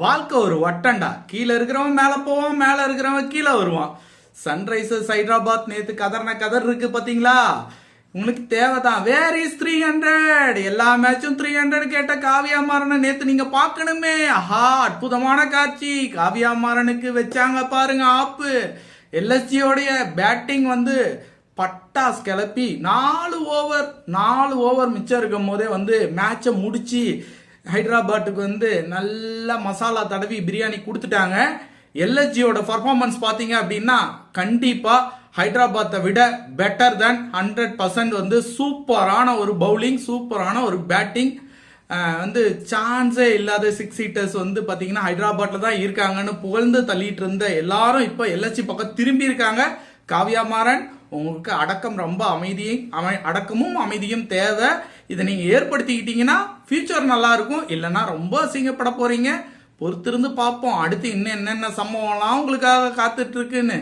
வாழ்க்கை ஒரு வட்டண்டா. கீழே இருக்கிறவன் மேல போவான், மேல இருக்கிறவன் கீழே வருவான். சன்ரைசர்ஸ் ஹைதராபாத் நேத்து கதர் இருக்கு பாத்தீங்களா? உங்களுக்கு தேவைதான். Where is 300? எல்லா மேட்சும் 300 கேட்ட காவியா மாறனை நேத்து நீங்க பாக்கணுமே. ஆஹா, அற்புதமான காட்சி. காவியா மாறனுக்கு வச்சாங்க பாருங்க ஆப்பு. எல்எஸ்ஜியோடைய பேட்டிங் பட்டாஸ் கிளப்பி 4 ஓவர் மிச்சம் இருக்கும் போதே மேட்சை முடிச்சு ஹைதராபாத்துக்கு நல்ல மசாலா தடவி பிரியாணி கொடுத்துட்டாங்க. எல்எஸ்ஜியோட பர்ஃபார்மன்ஸ் பாத்தீங்க அப்படின்னா கண்டிப்பா ஹைதராபாத்தை விட பெட்டர் தென் 100%. சூப்பரான ஒரு பவுலிங், சூப்பரான ஒரு பேட்டிங். சான்ஸே இல்லாத 6 ஹீட்டர்ஸ் பாத்தீங்கன்னா ஹைதராபாத்ல தான் இருக்காங்கன்னு புகழ்ந்து தள்ளிட்டு இருந்த எல்லாரும் இப்ப எல்எஸ்ஜி பக்கம் திரும்பி இருக்காங்க. காவியா மாறன், உங்களுக்கு அடக்கமும் அமைதியும் தேவை. இதை நீங்க ஏற்படுத்திக்கிட்டீங்கன்னா ஃபியூச்சர் நல்லா இருக்கும். இல்லைன்னா ரொம்ப அசிங்கப்பட போறீங்க. பொறுத்திருந்து பார்ப்போம் அடுத்து இன்னும் என்னென்ன சம்பவம்லாம் உங்களுக்காக காத்துட்டு இருக்குன்னு.